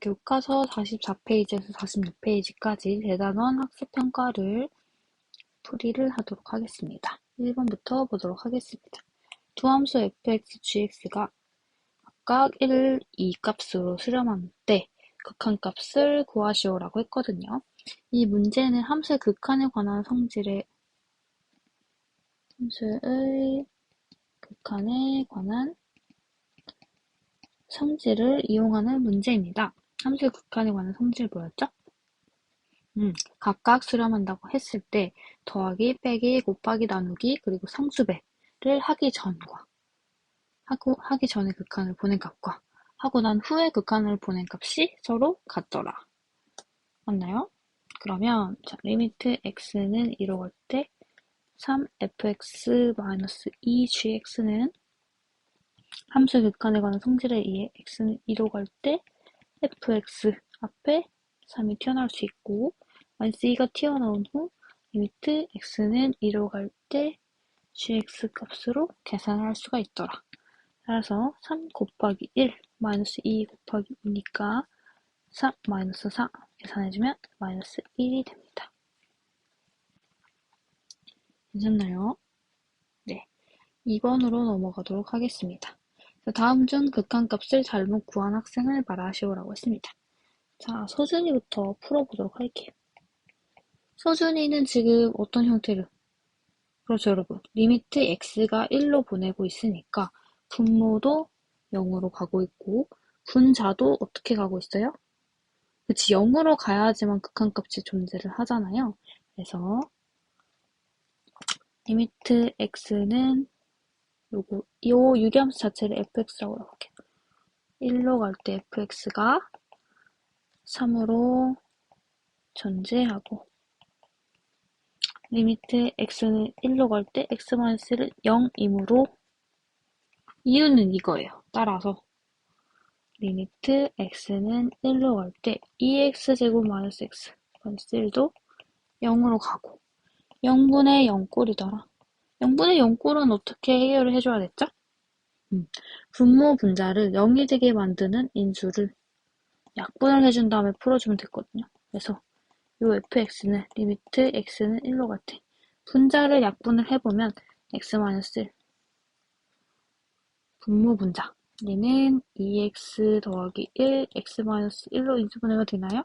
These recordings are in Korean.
교과서 44페이지에서 46페이지까지 대단원 학습평가를 풀이를 하도록 하겠습니다. 1번부터 보도록 하겠습니다. 두 함수 fx, gx가 각각 1, 2 값으로 수렴한 때 극한값을 구하시오라고 했거든요. 이 문제는 함수의 극한에 관한 함수의 극한에 관한 성질을 이용하는 문제입니다. 함수의 극한에 관한 성질 뭐였죠? 각각 수렴한다고 했을 때 더하기, 빼기, 곱하기, 나누기, 그리고 상수배를 하기 전에 극한을 보낸 값과 하고 난 후에 극한을 보낸 값이 서로 같더라. 맞나요? 그러면 자, 리미트 x는 2로 갈 때 3fx-2gx는 함수의 극한에 관한 성질에 의해 x는 2로 갈 때 fx 앞에 3이 튀어나올 수 있고 -2가 튀어나온 후 리미트 x는 2로 갈 때 gx 값으로 계산할 수가 있더라. 따라서 3 곱하기 1 마이너스 2 곱하기 5니까 3 마이너스 4 계산해주면 마이너스 1이 됩니다. 괜찮나요? 네, 2번으로 넘어가도록 하겠습니다. 다음 중 극한값을 잘못 구한 학생을 말하시오라고 했습니다. 자, 서준이부터 풀어보도록 할게요. 서준이는 지금 어떤 형태로? 그렇죠, 여러분. 리미트 x가 1로 보내고 있으니까 분모도 0으로 가고 있고 분자도 어떻게 가고 있어요? 그치, 0으로 가야지만 극한값이 존재를 하잖아요. 그래서 리미트 x는 요 유리함수 자체를 fx라고 해볼게요. 1로 갈 때 fx가 3으로 존재하고 리미트 x는 1로 갈 때 x-를 0이므로 이유는 이거예요. 따라서 리미트 x는 1로 갈 때 2x제곱 마이너스 x 마이너스 1도 0으로 가고 0분의 0꼴이더라. 0분의 0꼴은 어떻게 해결을 해줘야 됐죠? 분모 분자를 0이 되게 만드는 인수를 약분을 해준 다음에 풀어주면 됐거든요. 그래서 요 fx는 리미트 x는 1로 갈 때 분자를 약분을 해보면 x-1 분모 분자 얘는 2x 더하기 1 x-1로 인수분해가 되나요?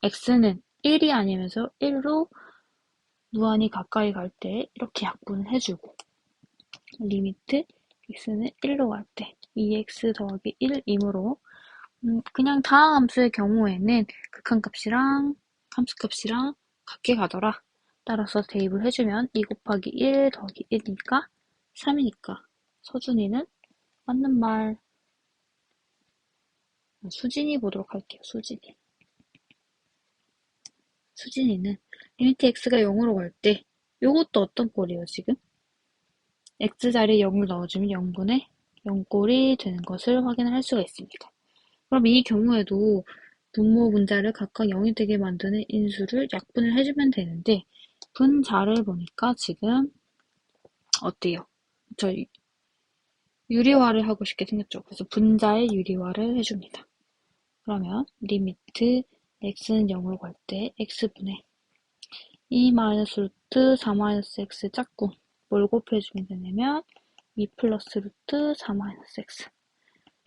x는 1이 아니면서 1로 무한히 가까이 갈 때 이렇게 약분을 해주고 리미트 x는 1로 갈 때 2x 더하기 1이므로 그냥 다음 함수의 경우에는 극한값이랑 함수값이랑 같게 가더라. 따라서 대입을 해주면 2 곱하기 1 더하기 1이니까 3이니까 서준이는 맞는 말. 수진이 보도록 할게요. 수진이는 리미트 x가 0으로 갈 때 요것도 어떤 꼴이에요 지금? x 자리에 0을 넣어주면 0분의 0꼴이 되는 것을 확인을 할 수가 있습니다. 그럼 이 경우에도 분모 분자를 각각 0이 되게 만드는 인수를 약분을 해주면 되는데 분자를 보니까 지금 어때요? 저 유리화를 하고 싶게 생겼죠. 그래서 분자의 유리화를 해줍니다. 그러면 리미트 x는 0으로 갈 때 x분의 2 마이너스 루트 4 마이너스 x 짝꿍 뭘 곱해주면 되냐면 2 플러스 루트 4 마이너스 x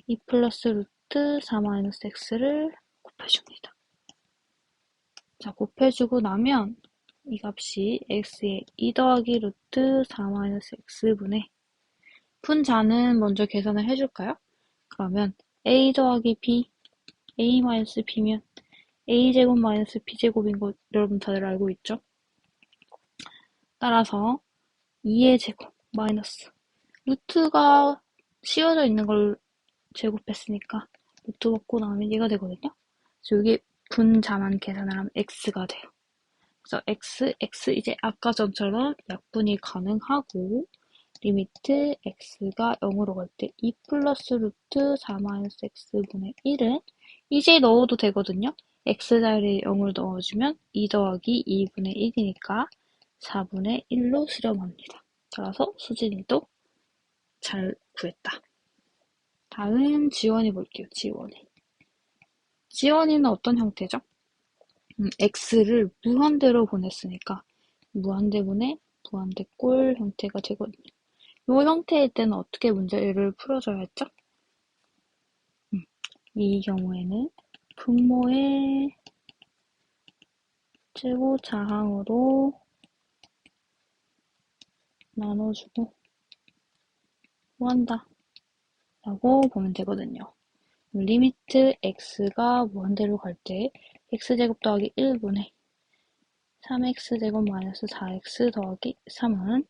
2 플러스 루트 4 마이너스 x를 곱해줍니다. 자, 곱해주고 나면 이 값이 x의 2 더하기 루트 4 마이너스 x분의 분자는 먼저 계산을 해줄까요? 그러면 a 더하기 b a 마이너스 b면 a제곱 마이너스 b제곱인 거 여러분 다들 알고 있죠? 따라서 2의 제곱 마이너스 루트가 씌워져 있는 걸 제곱했으니까 루트 먹고 나오면 얘가 되거든요. 그래서 여기 분자만 계산을 하면 x가 돼요. 그래서 x 이제 아까 전처럼 약분이 가능하고 리미트 x가 0으로 갈 때 2 플러스 루트 4 마이너스 x분의 1은 이제 넣어도 되거든요. x 자리에 0을 넣어주면 2 더하기 2분의 1이니까 4분의 1로 수렴합니다. 따라서 수진이도 잘 구했다. 다음 지원이 볼게요. 지원이. 지원이는 어떤 형태죠? x를 무한대로 보냈으니까 무한대분의 무한대꼴 형태가 되거든요. 이 형태일 때는 어떻게 문제를 풀어줘야 했죠? 이 경우에는 분모의 최고차항으로 나눠주고 구한다 라고 보면 되거든요. 리미트 x가 무한대로 갈 때 x제곱 더하기 1분의 3x제곱 마이너스 4x 더하기 3은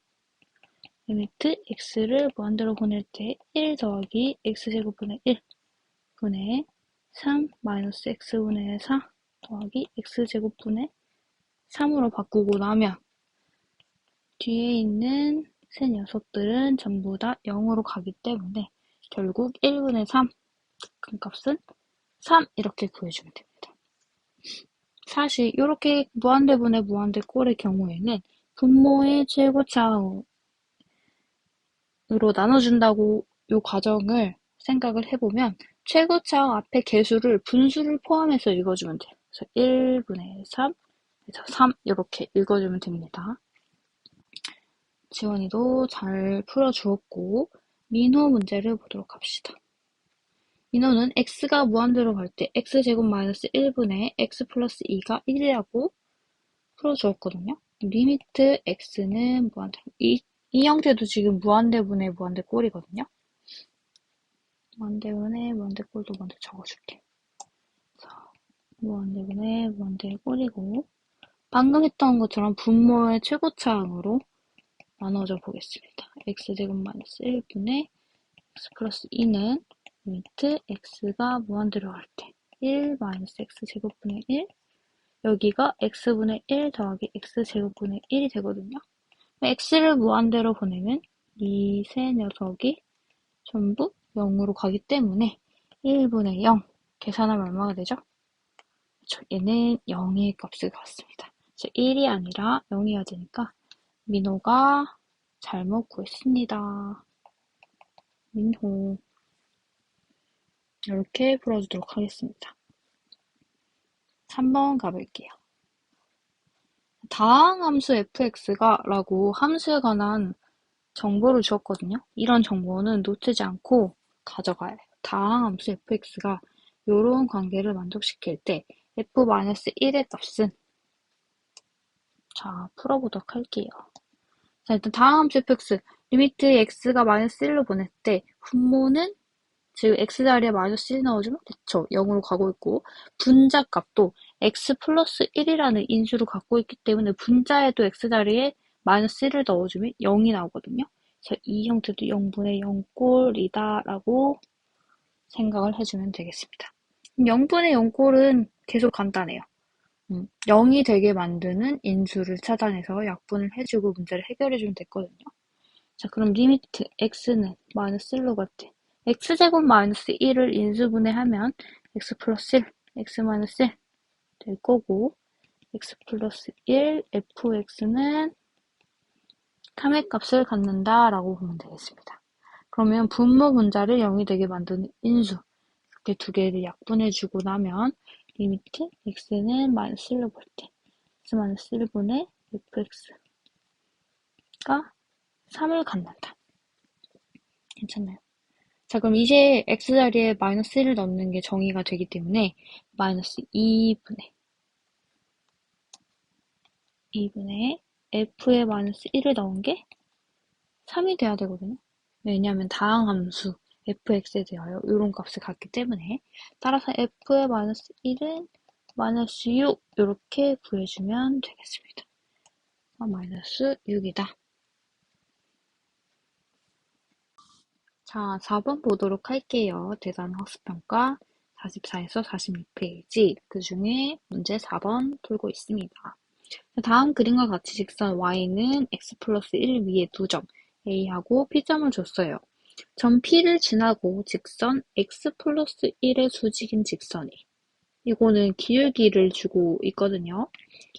리미트 x를 무한대로 보낼 때 1 더하기 x제곱분의 1분의 3 마이너스 x분의 4 더하기 x제곱분의 3으로 바꾸고 나면 뒤에 있는 세 녀석들은 전부 다 0으로 가기 때문에 결국 1분의 3 극한값은 3 이렇게 구해주면 됩니다. 사실 이렇게 무한대분의 무한대꼴의 경우에는 분모의 최고차항으로 나눠준다고 이 과정을 생각을 해보면 최고차항 앞에 개수를 분수를 포함해서 읽어주면 돼요. 그래서 1분의 3, 그래서 3 이렇게 읽어주면 됩니다. 지원이도 잘 풀어주었고 민호 문제를 보도록 합시다. 민호는 x가 무한대로 갈 때 x제곱 마이너스 1분의 x 플러스 2가 1이라고 풀어주었거든요. 리미트 x는 무한대로 이 형태도 지금 무한대분의 무한대꼴이거든요. 무한대분의 무한대꼴도 먼저 적어줄게. 자, 무한대분의 무한대꼴이고 방금 했던 것처럼 분모의 최고차항으로 나눠줘 보겠습니다. x제곱 마이너스 1분의 x 플러스 2는 리미트 x가 무한대로 갈 때 1 마이너스 x제곱분의 1 여기가 x분의 1 더하기 x제곱분의 1이 되거든요. x를 무한대로 보내면 이 세 녀석이 전부 0으로 가기 때문에 1분의 0 계산하면 얼마가 되죠? 그렇죠. 얘는 0의 값을 갖습니다. 1이 아니라 0이어야 되니까 민호가 잘못 구했습니다. 민호 이렇게 풀어주도록 하겠습니다. 3번 가볼게요. 다항함수 fx가 라고 함수에 관한 정보를 주었거든요. 이런 정보는 놓치지 않고 가져가야 해요. 다항함수 fx가 이런 관계를 만족시킬 때 f-1의 값은 자 풀어보도록 할게요. 자 일단 다항함수 fx 리미트 x가 마이너스 1로 보낼 때 분모는 즉 x자리에 마이너스 1 넣어주면 그쵸 0으로 가고 있고 분자값도 x 플러스 1이라는 인수를 갖고 있기 때문에 분자에도 x자리에 마이너스 1을 넣어주면 0이 나오거든요. 그래서 이 형태도 0분의 0꼴이다 라고 생각을 해주면 되겠습니다. 0분의 0꼴은 계속 간단해요. 0이 되게 만드는 인수를 찾아내서 약분을 해주고 문제를 해결해주면 됐거든요. 자, 그럼 리미트 x는 마이너스 1로 갈 때 x제곱 마이너스 1을 인수분해하면 x 플러스 1, x 마이너스 1 될 거고 x 플러스 1, fx는 3의 값을 갖는다 라고 보면 되겠습니다. 그러면 분모 분자를 0이 되게 만드는 인수 이렇게 두 개를 약분해주고 나면 리미트 x는 마이너스 1로 볼 때 x 마이너스 1분의 fx가 3을 갖는다. 괜찮나요? 자, 그럼 이제 x자리에 마이너스 1을 넣는 게 정의가 되기 때문에 마이너스 2분의 f에 마이너스 1을 넣은 게 3이 돼야 되거든요. 왜냐하면 다항함수 fx에 대하여 이런 값을 갖기 때문에 따라서 f의 마이너스 1은 마이너스 6 이렇게 구해주면 되겠습니다. 마이너스 6이다. 자, 4번 보도록 할게요. 대단학습평가 44에서 46페이지 그 중에 문제 4번 풀고 있습니다. 다음 그림과 같이 직선 y는 x 플러스 1 위에 두 점 a하고 p점을 줬어요. 점 P를 지나고 직선 x 플러스 1의 수직인 직선이 이거는 기울기를 주고 있거든요.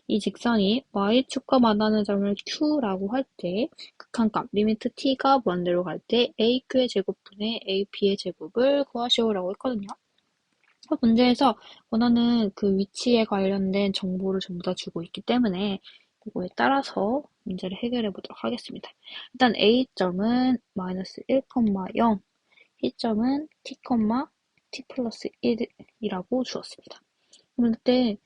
이 직선이 y축과 만나는 점을 q라고 할 때 극한값 리미트 t가 무한대로 갈 때 aq의 제곱분의 ap의 제곱을 구하시오라고 했거든요. 문제에서 원하는 그 위치에 관련된 정보를 전부 다 주고 있기 때문에 이거에 따라서 문제를 해결해 보도록 하겠습니다. 일단 A점은 마이너스 1, 0, B점은 t, t 플러스 1이라고 주었습니다. 그럼 이때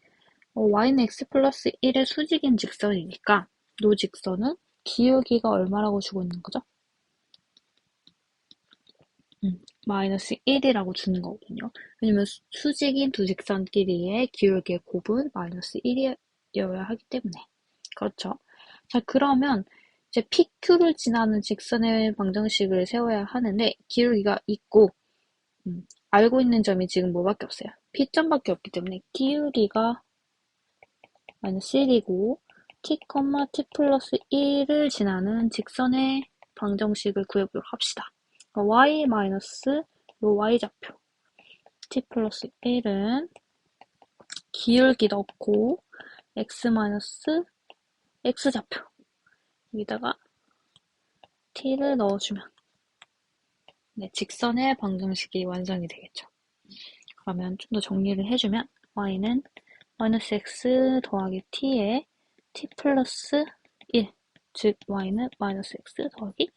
y는 x 플러스 1의 수직인 직선이니까 이 직선은 기울기가 얼마라고 주고 있는 거죠? 마이너스 1이라고 주는 거거든요. 왜냐면 수직인 두 직선끼리의 기울기의 곱은 마이너스 1이어야 하기 때문에. 그렇죠. 자, 그러면 이제 PQ를 지나는 직선의 방정식을 세워야 하는데 기울기가 있고 알고 있는 점이 지금 뭐밖에 없어요. P점밖에 없기 때문에 기울기가 마이너스 1이고 t, t 플러스 1을 지나는 직선의 방정식을 구해보도록 합시다. y 마이너스 요 y좌표 t 플러스 1은 기울기 넣고 x 마이너스 x좌표 여기다가 t를 넣어주면 네, 직선의 방정식이 완성이 되겠죠. 그러면 좀 더 정리를 해주면 y는 마이너스 x 더하기 t에 t 플러스 1, 즉 y는 마이너스 x 더하기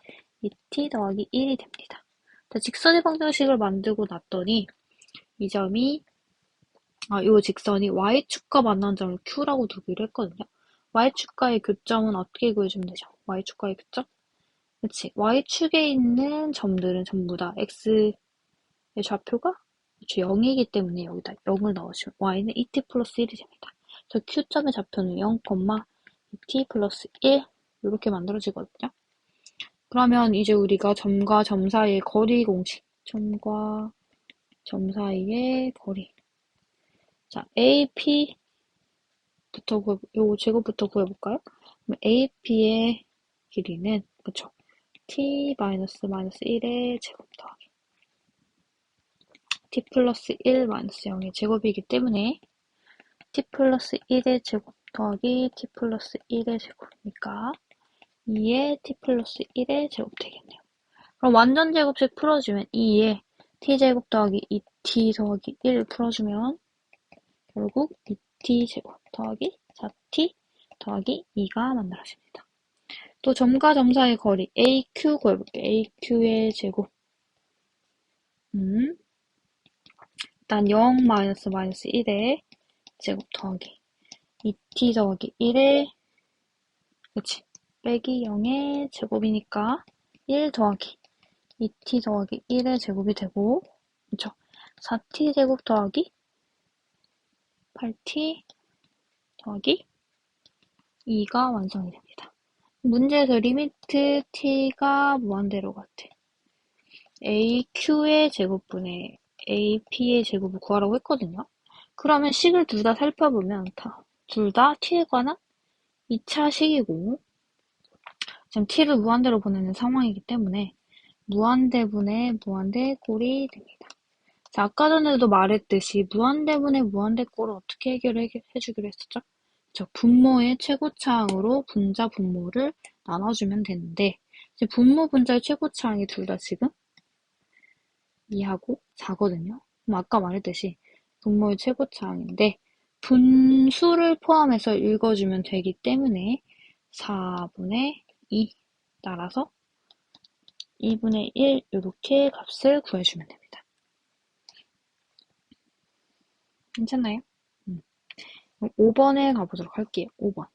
2t 더하기 1이 됩니다. 자, 직선의 방정식을 만들고 났더니 이 점이 이 직선이 y축과 만난 점을 q라고 두기로 했거든요. y축과의 교점은 어떻게 구해주면 되죠? y축과의 교점? 그치. y축에 있는 점들은 전부 다 x의 좌표가 0이기 때문에 여기다 0을 넣으시면 y는 2t 플러스 1이 됩니다. 그래서 q점의 좌표는 0, 2t 플러스 1 이렇게 만들어지거든요. 그러면 이제 우리가 점과 점 사이의 거리 공식 점과 점 사이의 거리 자, AP부터 요 제곱부터 구해볼까요? 그럼 AP의 길이는 그쵸? T 마이너스 1의 제곱 더하기 T 플러스 1 마이너스 0의 제곱이기 때문에 T 플러스 1의 제곱 더하기 T 플러스 1의 제곱이니까 2의 T 플러스 1의 제곱 되겠네요. 그럼 완전 제곱식 풀어주면 2의 T제곱 더하기 2T 더하기 1 풀어주면 결국 2t 제곱 더하기 4t 더하기 2가 만들어집니다. 또 점과 점 사이의 거리 AQ 구해볼게요. AQ의 제곱 일단 0 마이너스 1의 제곱 더하기 2t 더하기 1의 그치 빼기 0의 제곱이니까 1 더하기 2t 더하기 1의 제곱이 되고 그쵸 4t 제곱 더하기 8t 더하기 2가 완성이 됩니다. 문제에서 리미트 t가 무한대로 같아. aq의 제곱분의 ap의 제곱을 구하라고 했거든요. 그러면 식을 둘 다 살펴보면 둘 다 t에 관한 2차 식이고 지금 t를 무한대로 보내는 상황이기 때문에 무한대분의 무한대꼴이 됩니다. 자, 아까 전에도 말했듯이 무한대분의 무한대꼴을 어떻게 해주기로 했었죠? 분모의 최고차항으로 분자 분모를 나눠주면 되는데 이제 분모 분자의 최고차항이 둘 다 지금 2하고 4거든요. 그럼 아까 말했듯이 분모의 최고차항인데 분수를 포함해서 읽어주면 되기 때문에 4분의 2 따라서 2분의 1 이렇게 값을 구해주면 됩니다. 괜찮나요? 5번에 가보도록 할게요. 5번.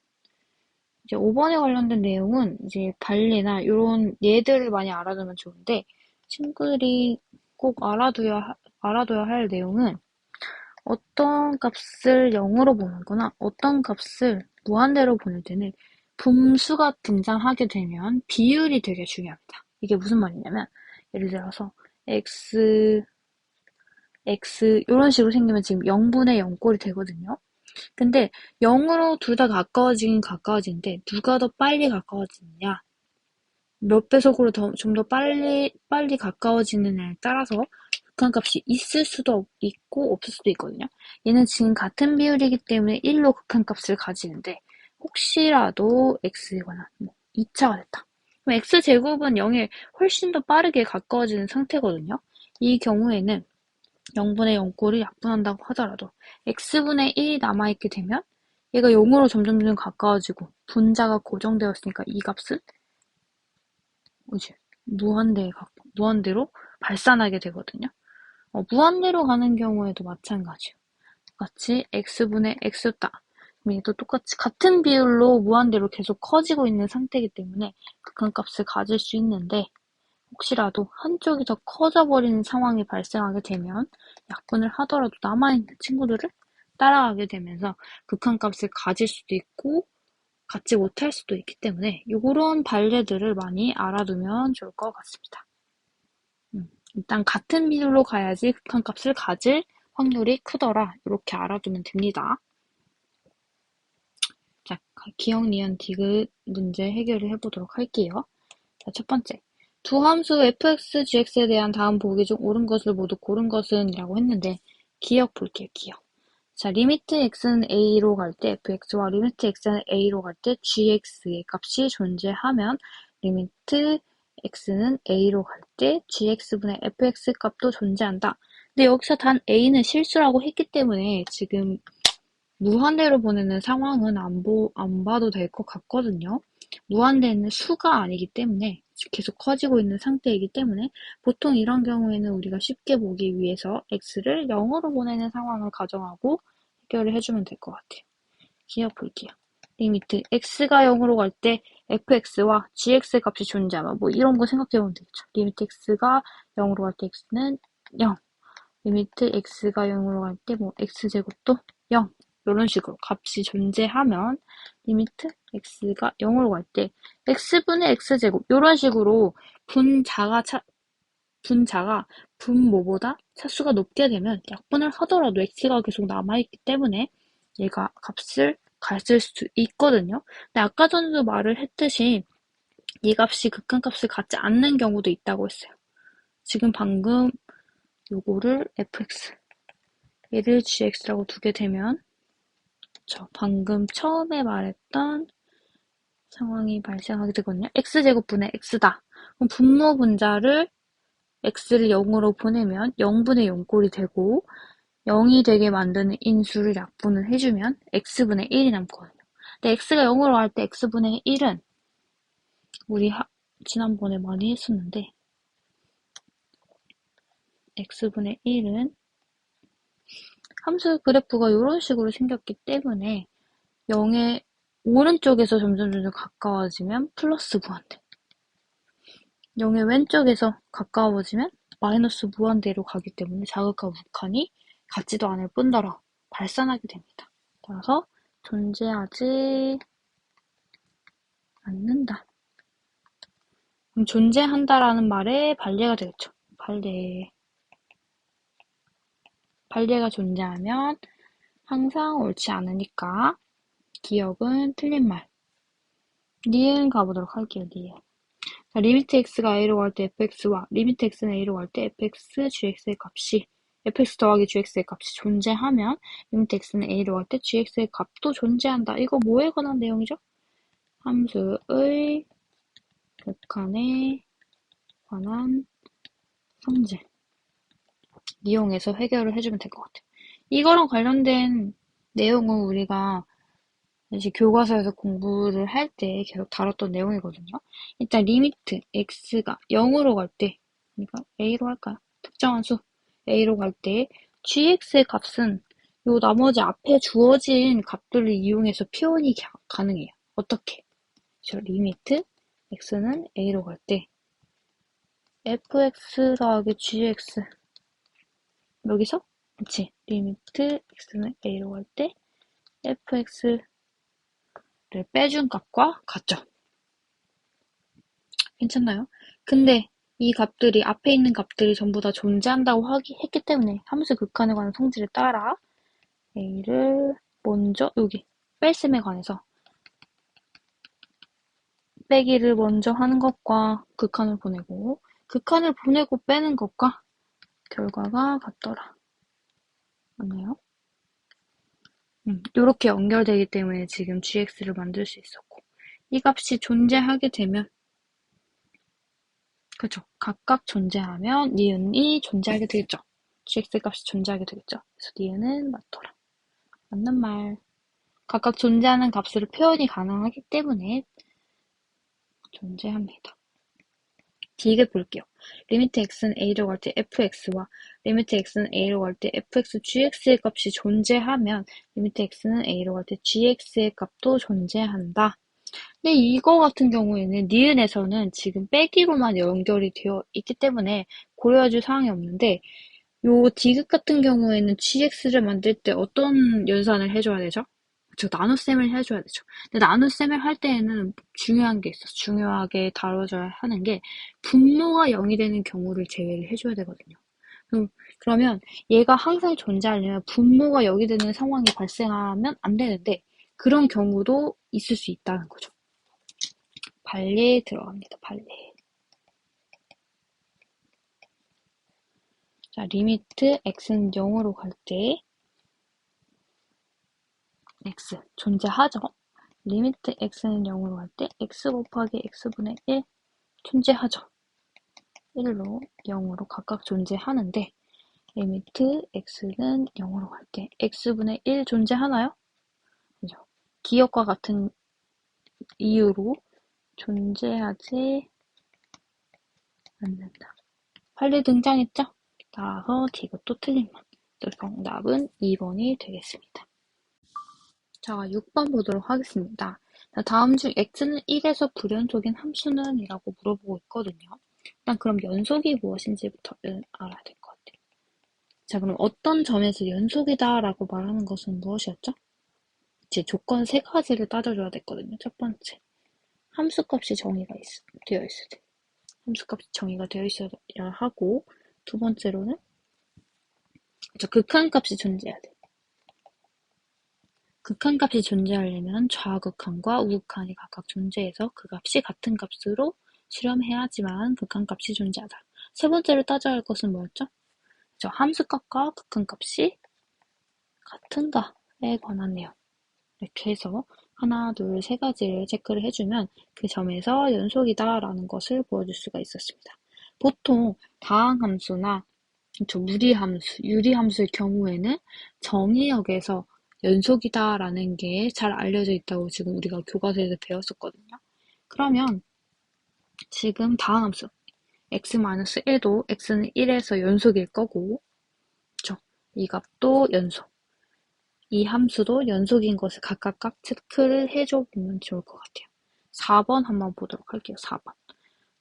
이제 5번에 관련된 내용은 이제 발리나 이런 예들을 많이 알아두면 좋은데 친구들이 꼭 알아둬야 할 내용은 어떤 값을 0으로 보내거나 어떤 값을 무한대로 보낼 때는 분수가 등장하게 되면 비율이 되게 중요합니다. 이게 무슨 말이냐면 예를 들어서 x 이런 식으로 생기면 지금 0분의 0꼴이 되거든요. 근데 0으로 둘 다 가까워지긴 가까워지는데 누가 더 빨리 가까워지느냐 몇 배속으로 좀 더 빨리 가까워지느냐에 따라서 극한값이 있을 수도 있고 없을 수도 있거든요. 얘는 지금 같은 비율이기 때문에 1로 극한값을 가지는데 혹시라도 x거나 2차가 됐다. 그럼 x제곱은 0에 훨씬 더 빠르게 가까워지는 상태거든요. 이 경우에는 0분의 0꼴이 약분한다고 하더라도 x분의 1이 남아있게 되면 얘가 0으로 점점 가까워지고 분자가 고정되었으니까 이 값은 이제 무한대로 발산하게 되거든요. 무한대로 가는 경우에도 마찬가지예요. 같이 x분의 x다. 그럼 얘도 똑같이 같은 비율로 무한대로 계속 커지고 있는 상태이기 때문에 극한값을 가질 수 있는데 혹시라도 한쪽이 더 커져버리는 상황이 발생하게 되면 약분을 하더라도 남아있는 친구들을 따라가게 되면서 극한값을 가질 수도 있고 갖지 못할 수도 있기 때문에 이런 발레들을 많이 알아두면 좋을 것 같습니다. 일단 같은 비율로 가야지 극한값을 가질 확률이 크더라. 이렇게 알아두면 됩니다. 자, 기억, 니은, 디귿 문제 해결을 해보도록 할게요. 자, 첫 번째. 두 함수 fx, gx에 대한 다음 보기 중 옳은 것을 모두 고른 것은 이라고 했는데 기억 볼게요. 기억. 자, 리미트 x는 a로 갈 때 fx와 리미트 x는 a로 갈 때 gx의 값이 존재하면 리미트 x는 a로 갈 때 gx분의 fx 값도 존재한다. 근데 여기서 단 a는 실수라고 했기 때문에 지금 무한대로 보내는 상황은 안 봐도 될 것 같거든요. 무한대는 수가 아니기 때문에 계속 커지고 있는 상태이기 때문에 보통 이런 경우에는 우리가 쉽게 보기 위해서 x를 0으로 보내는 상황을 가정하고 해결을 해주면 될 것 같아요. 기억 볼게요. 리미트 x가 0으로 갈 때 fx와 gx 값이 존재하면 뭐 이런 거 생각해보면 되겠죠. 리미트 x가 0으로 갈 때 x는 0. 리미트 x가 0으로 갈 때 뭐 x제곱도 0. 이런 식으로 값이 존재하면 리미트 x가 0으로 갈 때 x분의 x제곱 이런 식으로 분자가 분모보다 차수가 높게 되면 약분을 하더라도 x가 계속 남아있기 때문에 얘가 값을 가질 수 있거든요. 근데 아까 전에도 말을 했듯이 이 값이 극한값을 갖지 않는 경우도 있다고 했어요. 지금 방금 요거를 fx 얘를 gx라고 두게 되면 방금 처음에 말했던 상황이 발생하게 되거든요. x제곱분의 x다. 그럼 분모 분자를 x를 0으로 보내면 0분의 0꼴이 되고 0이 되게 만드는 인수를 약분을 해주면 x분의 1이 남거든요. 근데 x가 0으로 갈 때 x분의 1은 우리 지난번에 많이 했었는데 x분의 1은 함수 그래프가 이런 식으로 생겼기 때문에 0의 오른쪽에서 점점 가까워지면 플러스 무한대 0의 왼쪽에서 가까워지면 마이너스 무한대로 가기 때문에 자극과 극한이 같지도 않을 뿐더러 발산하게 됩니다. 따라서 존재하지 않는다. 그럼 존재한다라는 말에 발례가 되겠죠. 발례가 존재하면 항상 옳지 않으니까 기억은 틀린 말. 니은 가보도록 할게요. 니은. 자, 리미트 x가 a로 갈 때 fx와 리미트 x는 a로 갈 때 fx, gx의 값이 fx 더하기 gx의 값이 존재하면 리미트 x는 a로 갈 때 gx의 값도 존재한다. 이거 뭐에 관한 내용이죠? 함수의 극한에 관한 성질 이용해서 해결을 해주면 될 것 같아요. 이거랑 관련된 내용은 우리가 이제 교과서에서 공부를 할 때 계속 다뤘던 내용이거든요. 일단 리미트 x가 0으로 갈 때, 그러니까 a로 할까요? 특정한 수 a로 갈 때 gx의 값은 요 나머지 앞에 주어진 값들을 이용해서 표현이 가능해요. 어떻게? 리미트 x는 a로 갈 때 fx 더하기 gx 여기서 그치 리미트 x는 a로 갈 때 fx를 빼준 값과 같죠. 괜찮나요? 근데 이 값들이 앞에 있는 값들이 전부 다 존재한다고 했기 때문에 함수 극한에 관한 성질에 따라 a를 먼저 여기 뺄셈에 관해서 빼기를 먼저 하는 것과 극한을 보내고 극한을 보내고 빼는 것과 결과가 같더라. 맞나요? 이렇게 연결되기 때문에 지금 gx를 만들 수 있었고 이 값이 존재하게 되면 그죠? 각각 존재하면 니은이 존재하게 되겠죠. gx 값이 존재하게 되겠죠. 그래서 니은은 맞더라. 맞는 말. 각각 존재하는 값으로 표현이 가능하기 때문에 존재합니다. D를 볼게요. 리미트 x는 a로 갈 때 fx와 리미트 x는 a로 갈 때 fx gx의 값이 존재하면 리미트 x는 a로 갈 때 gx의 값도 존재한다. 근데 이거 같은 경우에는 니은에서는 지금 빼기로만 연결이 되어 있기 때문에 고려해줄 사항이 없는데 요 디귿 같은 경우에는 gx를 만들 때 어떤 연산을 해줘야 되죠? 그쵸, 나눗셈을 해줘야 되죠. 근데 나눗셈을 할 때에는 중요한 게 있어. 중요하게 다뤄줘야 하는 게 분모가 0이 되는 경우를 제외를 해줘야 되거든요. 그러면 얘가 항상 존재하려면 분모가 0이 되는 상황이 발생하면 안 되는데 그런 경우도 있을 수 있다는 거죠. 발례에 들어갑니다. 발례. 자, 리미트 x는 0으로 갈 때 x 존재하죠. 리미트 x는 0으로 갈 때 x 곱하기 x분의 1 존재하죠. 1로 0으로 각각 존재하는데 리미트 x는 0으로 갈 때 x분의 1 존재하나요? 그죠? 기억과 같은 이유로 존재하지 않는다. 판례 등장했죠? 따라서 D가 틀린 말. 정답은 2번이 되겠습니다. 자, 6번 보도록 하겠습니다. 자, 다음 중 x는 1에서 불연속인 함수는? 이라고 물어보고 있거든요. 일단 그럼 연속이 무엇인지부터 알아야 될 것 같아요. 자, 그럼 어떤 점에서 연속이다 라고 말하는 것은 무엇이었죠? 이제 조건 세 가지를 따져줘야 됐거든요. 첫 번째, 함수값이 되어 있을 때. 함수값이 정의가 되어 있어야 하고, 두 번째로는 극한값이 존재해야 돼. 극한값이 존재하려면 좌극한과 우극한이 각각 존재해서 그 값이 같은 값으로 실험해야지만 극한값이 존재하다. 세 번째로 따져야 할 것은 뭐였죠? 함수값과 극한값이 같은가에 관한 내용. 이렇게 해서 하나, 둘, 세 가지를 체크를 해주면 그 점에서 연속이다 라는 것을 보여줄 수가 있었습니다. 보통 다항함수나 무리함수, 유리함수의 경우에는 정의역에서 연속이다라는 게 잘 알려져 있다고 지금 우리가 교과서에서 배웠었거든요. 그러면 지금 다항함수 x-1도 x는 1에서 연속일 거고, 그쵸? 이 값도 연속. 이 함수도 연속인 것을 각각 체크를 해줘 보면 좋을 것 같아요. 4번 한번 보도록 할게요. 4번.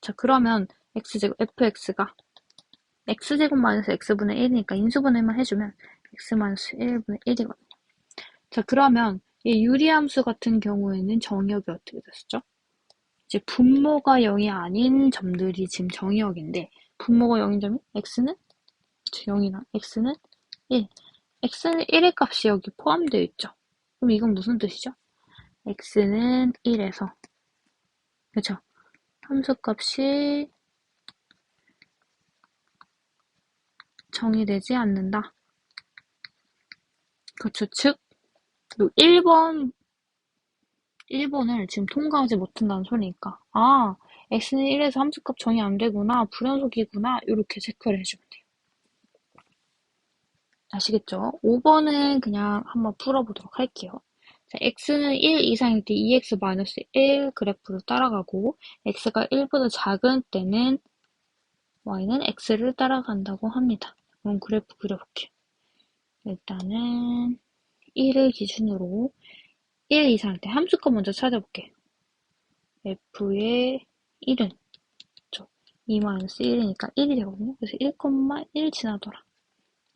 자, 그러면 fx가 x제곱 마이너스 x분의 1이니까 인수분해만 해주면 x 마이너스 1분의 1이거든요. 자, 그러면 이 유리함수 같은 경우에는 정의역이 어떻게 됐었죠? 이제 분모가 0이 아닌 점들이 지금 정의역인데 분모가 0인 점이 x는 0이나 x는 1. x는 1의 값이 여기 포함되어 있죠. 그럼 이건 무슨 뜻이죠? x는 1에서 그렇죠? 함수값이 정의되지 않는다. 그렇죠. 즉 1번을 지금 통과하지 못한다는 소리니까 x는 1에서 함수값 정의 안 되구나, 불연속이구나 이렇게 체크를 해주면 돼요. 아시겠죠? 5번은 그냥 한번 풀어보도록 할게요. 자, x는 1 이상일 때 2x-1 그래프를 따라가고 x가 1보다 작은 때는 y는 x를 따라간다고 합니다. 그럼 그래프 그려볼게요. 일단은 1을 기준으로 1 이상일 때 함수값 먼저 찾아볼게요. f의 1은 2-1이니까 1이 되거든요. 그래서 1,1 지나더라.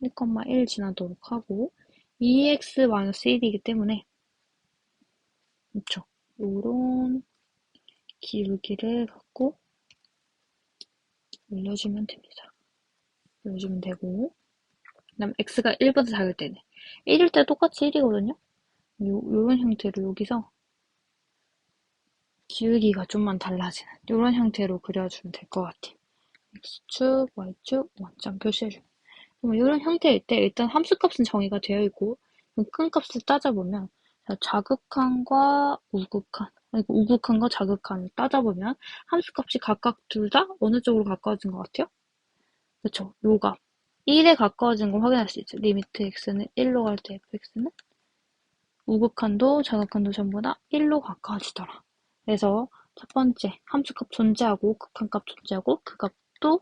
1,1 지나도록 하고 2x-1이기 때문에 그쵸? 요런 기울기를 갖고 올려주면 됩니다. 올려주면 되고 그 다음 x가 1보다 작을 때는 1일 때 똑같이 1이거든요. 요런 형태로 여기서 기울기가 좀만 달라지는 요런 형태로 그려주면 될 것 같아요. x축, y축 원점 표시해주면 그럼 이런 형태일 때 일단 함수값은 정의가 되어 있고 큰 값을 따져보면 좌극한과 우극한 우극한과 좌극한을 따져보면 함수값이 각각 둘 다 어느 쪽으로 가까워진 것 같아요? 그쵸? 요 값 1에 가까워진 걸 확인할 수 있죠. 리미트 x는 1로 갈 때 fx는 우극한도 좌극한도 전부 다 1로 가까워지더라. 그래서 첫 번째 함수값 존재하고 극한값 존재하고 그 값도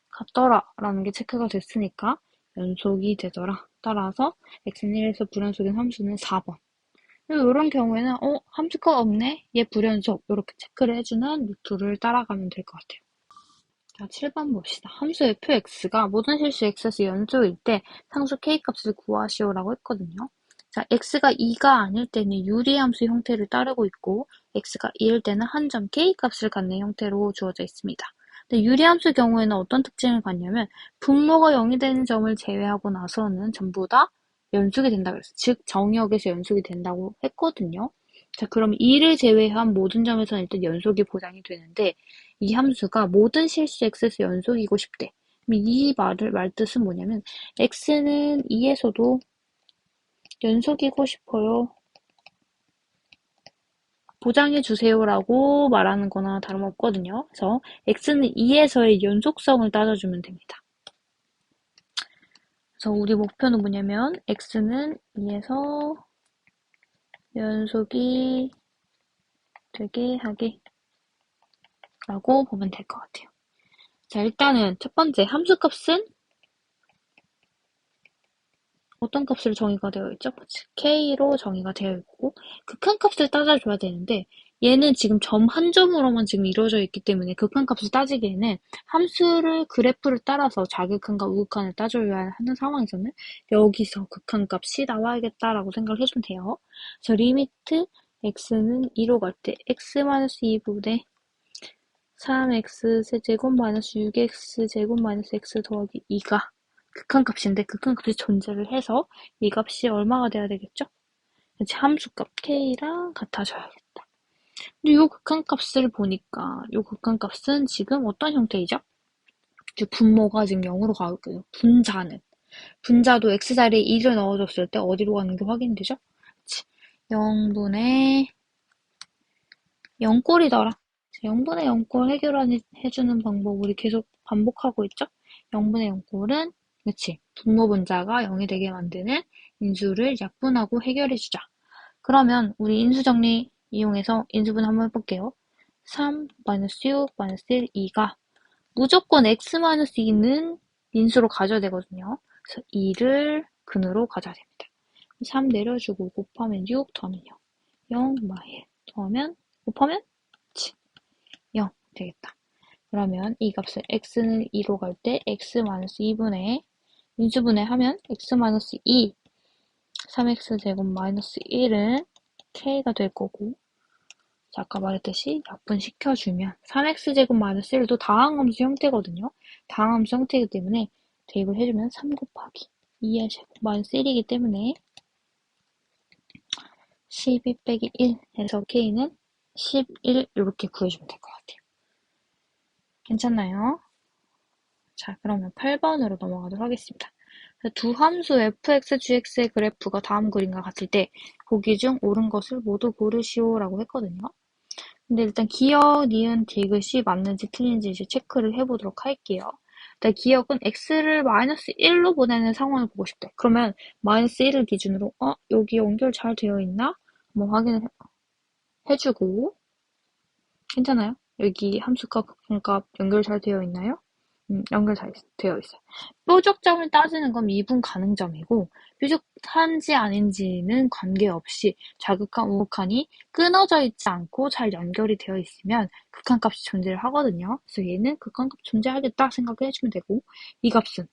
같더라 라는 게 체크가 됐으니까 연속이 되더라. 따라서 x는 1에서 불연속인 함수는 4번. 이런 경우에는 함수값 없네? 얘 불연속. 이렇게 체크를 해주는 루트를 따라가면 될 것 같아요. 자, 7번 봅시다. 함수 fx가 모든 실수 x에서 연속일 때 상수 k값을 구하시오라고 했거든요. 자, x가 2가 아닐 때는 유리함수 형태를 따르고 있고 x가 2일 때는 한 점 k값을 갖는 형태로 주어져 있습니다. 근데 유리함수의 경우에는 어떤 특징을 갖냐면 분모가 0이 되는 점을 제외하고 나서는 전부 다 연속이 된다 그랬어요. 즉 정의역에서 연속이 된다고 했거든요. 자, 그럼 2를 제외한 모든 점에서는 일단 연속이 보장이 되는데 이 함수가 모든 실수 x에서 연속이고 싶대. 이 말뜻은 뭐냐면 x는 2에서도 연속이고 싶어요. 보장해주세요라고 말하는 거나 다름없거든요. 그래서 x는 2에서의 연속성을 따져주면 됩니다. 그래서 우리 목표는 뭐냐면 x는 2에서 연속이 되게 하기 라고 보면 될 것 같아요. 자, 일단은 첫 번째 함수값은 어떤 값으로 정의가 되어 있죠? k로 정의가 되어 있고 극한값을 따져줘야 되는데 얘는 지금 점 한 점으로만 지금 이루어져 있기 때문에 극한값을 따지기에는 함수를 그래프를 따라서 좌극한과 우극한을 따져야 하는 상황에서는 여기서 극한값이 나와야겠다라고 생각을 해주면 돼요. 그래서 리미트 x는 2로 갈 때 x-2분의 3x 세제곱 마이너스 6x 제곱 마이너스 x 더하기 2가 극한값인데 극한값이 존재를 해서 이 값이 얼마가 돼야 되겠죠? 이제 함수값 k랑 같아져야겠다. 근데 이 극한값을 보니까 이 극한값은 지금 어떤 형태이죠? 분모가 지금 0으로 가고요. 분자도 x자리에 2를 넣어줬을 때 어디로 가는 게 확인이 되죠? 0분의 0꼴이더라. 0분의 0꼴 해주는 방법 우리 계속 반복하고 있죠? 0분의 0꼴은 그치 분모 분자가 0이 되게 만드는 인수를 약분하고 해결해주자. 그러면 우리 인수 정리 이용해서 인수분 한번 해볼게요. 3, 마이너스 6, 마이너스 1, 2가 무조건 x-2는 인수로 가져야 되거든요. 그래서 2를 근으로 가져야 됩니다. 3 내려주고 곱하면 6 더하면 0, 0, 마일 더하면 곱하면 0 되겠다. 그러면 이 값을 x는 2로 갈 때 x-2분의 인수분해 하면 x-2 3x 제곱 마이너스 1은 k가 될 거고 자, 아까 말했듯이 약분시켜주면 3x 제곱 마이너스 1도 다항함수 형태거든요. 다항함수 형태이기 때문에 대입을 해주면 3 곱하기 2의 제곱 마이너스 1이기 때문에 12 빼기 1 해서 k는 11 이렇게 구해주면 될 것 같아요. 괜찮나요? 자, 그러면 8번으로 넘어가도록 하겠습니다. 두 함수 fx, gx의 그래프가 다음 그림과 같을 때 보기 중 옳은 것을 모두 고르시오라고 했거든요. 근데 일단 기억, 니은, 디귿이 맞는지 틀린지 이제 체크를 해보도록 할게요. 일단 기억은 x를 마이너스 1로 보내는 상황을 보고 싶대. 그러면 마이너스 1을 기준으로 여기 연결 잘 되어 있나? 한번 확인을 해주고 괜찮아요? 여기 함수값, 극한값 연결 잘 되어 있나요? 연결 잘 되어 있어요. 뾰족점을 따지는 건 미분 가능점이고 뾰족한지 아닌지는 관계없이 좌극한, 우극한이 끊어져 있지 않고 잘 연결이 되어 있으면 극한값이 존재를 하거든요. 그래서 얘는 극한값 존재하겠다 생각을 해주면 되고 이 값은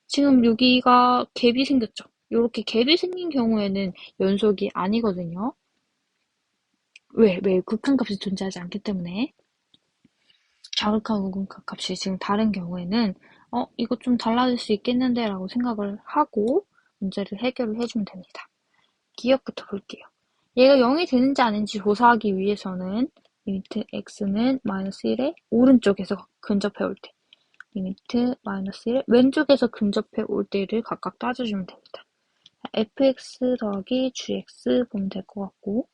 지금 여기가 갭이 생겼죠. 이렇게 갭이 생긴 경우에는 연속이 아니거든요. 왜? 극한값이 존재하지 않기 때문에 자극한 우극한 값이 지금 다른 경우에는 이거 좀 달라질 수 있겠는데 라고 생각을 하고 문제를 해결을 해주면 됩니다. 기억부터 볼게요. 얘가 0이 되는지 아닌지 조사하기 위해서는 리미트 x는 마이너스 1의 오른쪽에서 근접해 올 때, 리미트 마이너스 1의 왼쪽에서 근접해 올 때를 각각 따져주면 됩니다. fx 더하기 gx 보면 될 것 같고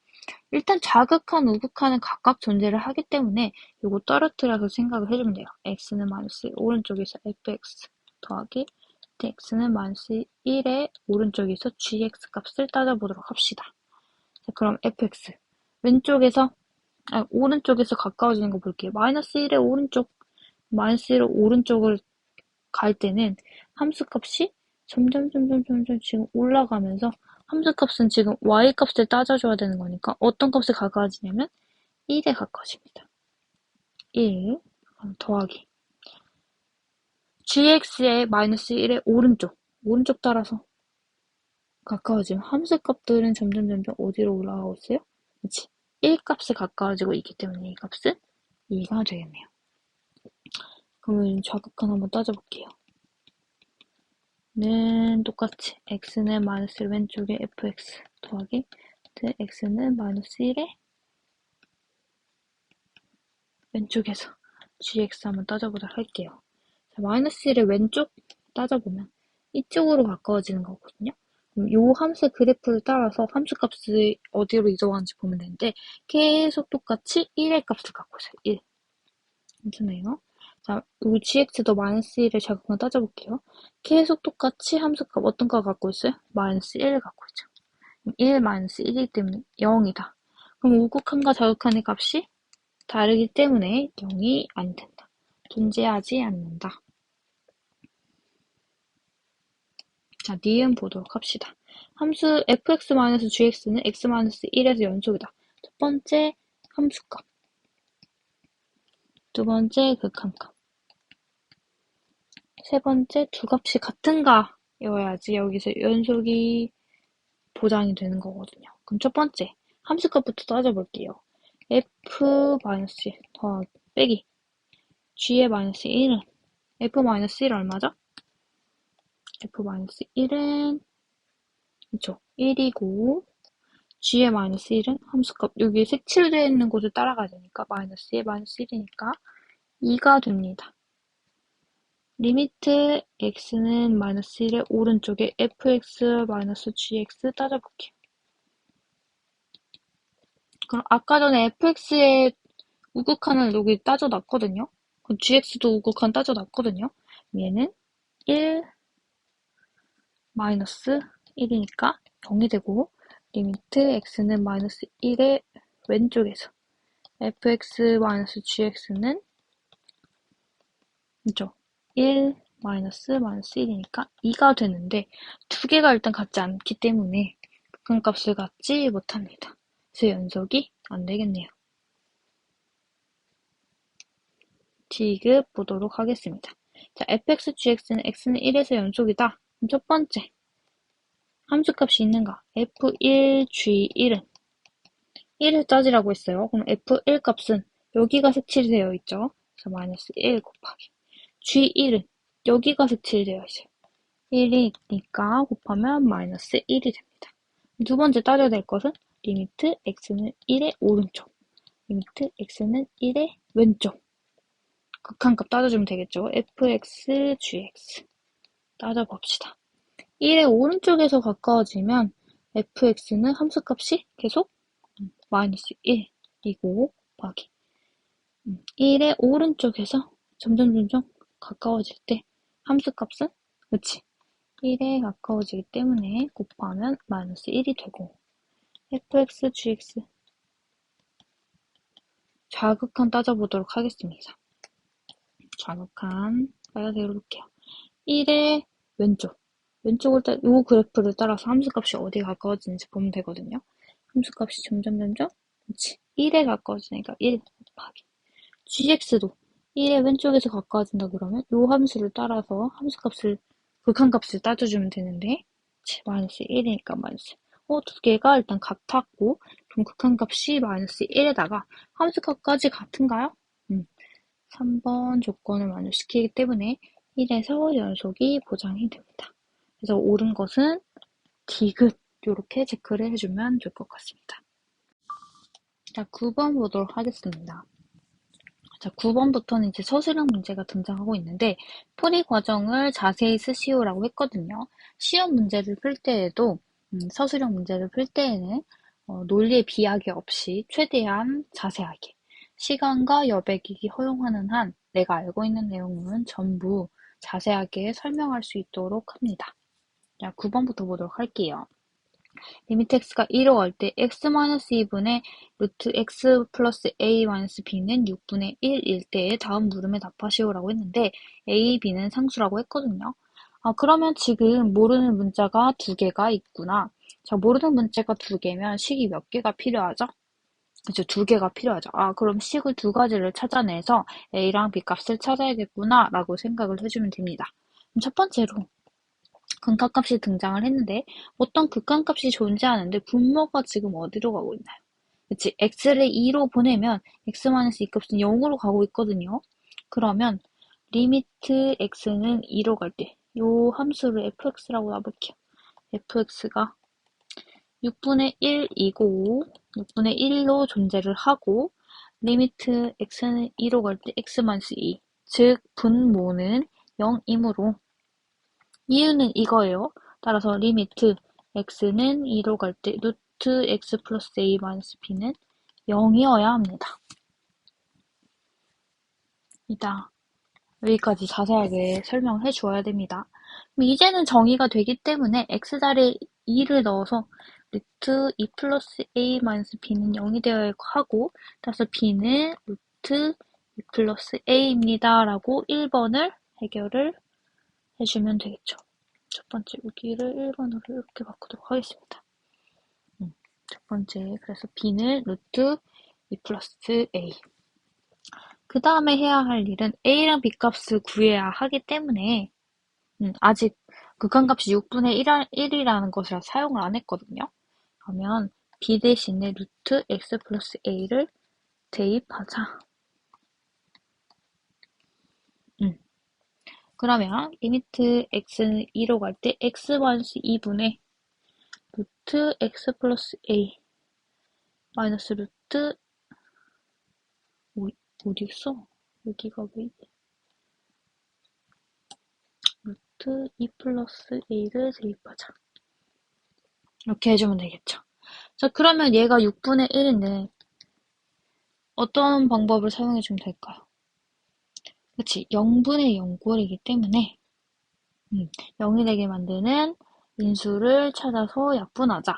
일단 자극한, 우극한은 각각 존재를 하기 때문에 이거 떨어뜨려서 생각을 해주면 돼요. x는 마이너스 오른쪽에서 fx 더하기 리미트 x는 마이너스 1의 오른쪽에서 gx 값을 따져보도록 합시다. 자, 그럼 fx 왼쪽에서 오른쪽에서 가까워지는 거 볼게요. 마이너스 1의 오른쪽, 마이너스 1의 오른쪽을 갈 때는 함수값이 점점 지금 올라가면서 함수값은 지금 y값을 따져줘야 되는 거니까 어떤 값에 가까워지냐면 1에 가까워집니다. 1 더하기 gx의 마이너스 1의 오른쪽 따라서 가까워지면 함수값들은 점점 어디로 올라가고 있어요? 그치? 1 값에 가까워지고 있기 때문에 이 값은 2가 되겠네요. 그러면 좌극한 한번 따져볼게요. 는 똑같이 x는 마이너스 1 왼쪽에 fx 더하기 x는 마이너스 1에 왼쪽에서 gx 한번 따져보도록 할게요. 자, 마이너스 1의 왼쪽 따져보면 이쪽으로 가까워지는 거거든요. 그럼 요 함수의 그래프를 따라서 함수값을 어디로 이동하는지 보면 되는데 계속 똑같이 1의 값을 갖고 있어요. 1. 괜찮아요? 자, 여기 gx도 마이너스 1을 자극한 따져볼게요. 계속 똑같이 함수값 어떤 거 갖고 있어요? 마이너스 1을 갖고 있죠. 1 마이너스 1이기 때문에 0이다. 그럼 우극한과 자극한의 값이 다르기 때문에 0이 안 된다. 존재하지 않는다. 자, 니은 보도록 합시다. 함수 fx-gx는 x-1에서 연속이다. 첫 번째 함수값. 두 번째 극한값. 세 번째 두 값이 같은가여야지 여기서 연속이 보장이 되는 거거든요. 그럼 첫 번째 함수값부터 따져볼게요. f-1 더하기 빼기 g의 마이너스 1은 f-1 얼마죠? f-1은 그쵸 1이고 g의 마이너스 1은 함수값 여기 색칠되어 있는 곳을 따라가야 되니까 마이너스의 마이너스 1이니까 2가 됩니다. 리미트 x는 마이너스 1의 오른쪽에 fx 마이너스 gx 따져볼게요. 그럼 아까 전에 fx의 우극한을 여기 따져놨거든요. 그럼 gx도 우극한 따져놨거든요. 얘는 1 마이너스 1이니까 0이 되고 리미트 x는 마이너스 1의 왼쪽에서 fx 마이너스 gx는 그죠? 1 마이너스 1이니까 2가 되는데 두 개가 일단 같지 않기 때문에 극한값을 갖지 못합니다. 그래서 연속이 안 되겠네요. 디귿 보도록 하겠습니다. 자, fx, gx는 x는 1에서 연속이다. 그럼 첫 번째 함수값이 있는가? f1, g1은 1을 따지라고 했어요. 그럼 f1 값은 여기가 색칠되어 있죠. 그래서 마이너스 1 곱하기 g1은 여기가 색칠되어 있어요. 1이니까 곱하면 마이너스 1이 됩니다. 두 번째 따져야 될 것은 리미트 x는 1의 오른쪽, 리미트 x는 1의 왼쪽. 극한값 따져주면 되겠죠. fx, gx 따져봅시다. 1의 오른쪽에서 가까워지면 fx는 함수값이 계속 마이너스 1이고 곱하기 1의 오른쪽에서 점점 가까워질 때 함수값은 그치 1에 가까워지기 때문에 곱하면 마이너스 1이 되고 fx, gx 좌극한 따져보도록 하겠습니다. 좌극한 빨간색으로 볼게요. 1의 왼쪽을 이 그래프를 따라서 함수값이 어디에 가까워지는지 보면 되거든요. 함수값이 점점 그치 1에 가까워지니까 1 곱하기 gx도 1의 왼쪽에서 가까워진다 그러면 이 함수를 따라서 함수값을 극한값을 따져주면 되는데 마이너스 1이니까 마이너스 두 개가 일단 같았고 그럼 극한값이 마이너스 1에다가 함수값까지 같은가요? 3번 조건을 만족시키기 때문에 1에서 연속이 보장이 됩니다. 그래서 옳은 것은 디귿 이렇게 체크를 해주면 될 것 같습니다. 자, 9번 보도록 하겠습니다. 자, 9번부터는 이제 서술형 문제가 등장하고 있는데 풀이 과정을 자세히 쓰시오라고 했거든요. 시험 문제를 풀 때에도 서술형 문제를 풀 때에는 논리의 비약이 없이 최대한 자세하게 시간과 여백이 허용하는 한 내가 알고 있는 내용은 전부 자세하게 설명할 수 있도록 합니다. 자, 9번부터 보도록 할게요. 리미트 x가 1로 갈 때 x-2분의 루트 x 플러스 a-b는 6분의 1일 때에 다음 물음에 답하시오라고 했는데 a, b는 상수라고 했거든요. 그러면 지금 모르는 문자가 두 개가 있구나. 자, 모르는 문자가 두 개면 식이 몇 개가 필요하죠? 그쵸, 두 개가 필요하죠. 그럼 식을 두 가지를 찾아내서 a랑 b 값을 찾아야겠구나 라고 생각을 해주면 됩니다. 그럼 첫 번째로 극한값이 등장을 했는데 어떤 극한값이 존재하는데 분모가 지금 어디로 가고 있나요? 그치, x를 2로 보내면 x-2 값은 0으로 가고 있거든요. 그러면 리미트 x는 2로 갈 때 이 함수를 fx라고 놔볼게요. fx가 6분의 1이고 6분의 1로 존재를 하고 리미트 x는 2로 갈 때 x-2 즉 분모는 0이므로 이유는 이거예요. 따라서 리미트 x는 2로 갈 때 루트 x 플러스 a 마이너스 b는 0이어야 합니다. 여기까지 자세하게 설명해 주어야 됩니다. 그럼 이제는 정의가 되기 때문에 x자리에 2를 넣어서 루트 2 플러스 a 마이너스 b는 0이 되어야 하고 따라서 b는 루트 2 플러스 a입니다. 라고 1번을 해결을 해주면 되겠죠. 첫 번째 여기를 1번으로 이렇게 바꾸도록 하겠습니다. 첫 번째, 그래서 b는 루트 2 플러스 a. 그 다음에 해야 할 일은 a랑 b 값을 구해야 하기 때문에 아직 극한값이 6분의 1이라는 것을 사용을 안 했거든요. 그러면 b 대신에 루트 x 플러스 a를 대입하자. 그러면 리미트 x는 2로 갈 때 x-2분의 루트 x 플러스 a 마이너스 루트 어디 있어? 여기가 왜 이래? 루트 2 플러스 a를 대입하자. 이렇게 해주면 되겠죠. 자, 그러면 얘가 6분의 1인데 어떤 방법을 사용해주면 될까요? 그치, 0분의 0꼴이기 때문에 0이 되게 만드는 인수를 찾아서 약분하자.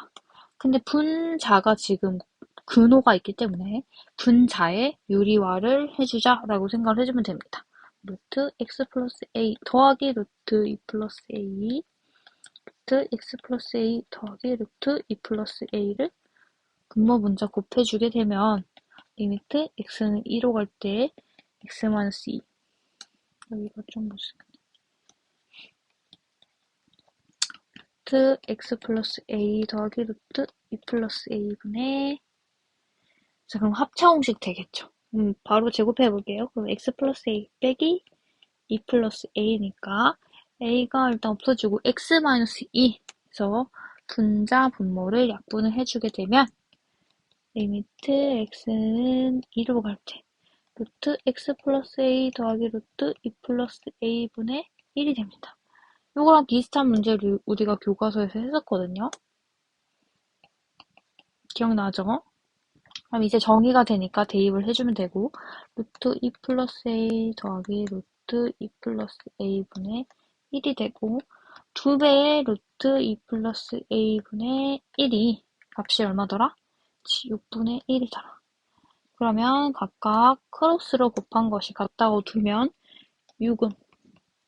근데 분자가 지금 근호가 있기 때문에 분자의 유리화를 해주자라고 생각을 해주면 됩니다. 루트 x 플러스 a 더하기 루트 2 플러스 a 루트 x 플러스 a 더하기 루트 2 플러스 a를 근모 분자 곱해주게 되면 리미트 x는 2로 갈 때 x-2 여기가 좀 무슨 루트 x 플러스 a 더하기 루트 2 플러스 a분의 자, 그럼 합차공식 되겠죠. 바로 제곱해 볼게요. 그럼 x 플러스 a 빼기 2 플러스 a니까 a가 일단 없어지고 x 마이너스 2에서 분자 분모를 약분을 해주게 되면 리미트 x는 2로 갈 때 루트 x 플러스 a 더하기 루트 2 플러스 a분의 1이 됩니다. 이거랑 비슷한 문제를 우리가 교과서에서 했었거든요. 기억나죠? 그럼 이제 정의가 되니까 대입을 해주면 되고 루트 2 플러스 a 더하기 루트 2 플러스 a분의 1이 되고 2배의 루트 2 플러스 a분의 1이 값이 얼마더라? 6분의 1이더라. 그러면 각각 크로스로 곱한 것이 같다고 두면 6은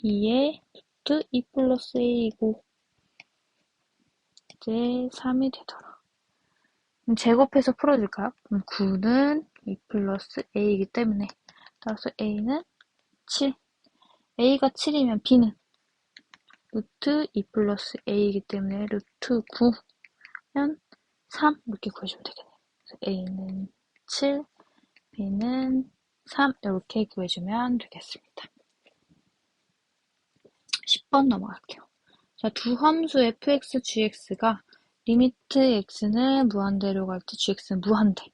2의 루트 2 플러스 a이고 이제 3이 되더라. 그럼 제곱해서 풀어줄까요? 그럼 9는 2 플러스 a이기 때문에 따라서 a는 7. a가 7이면 b는 루트 2 플러스 a이기 때문에 루트 9면 3 이렇게 구해주면 되겠네요. 그래서 a는 7, b는 3 이렇게 구해주면 되겠습니다. 10번 넘어갈게요. 자, 두 함수 fx, gx가 리미트 x는 무한대로 갈 때 gx는 무한대.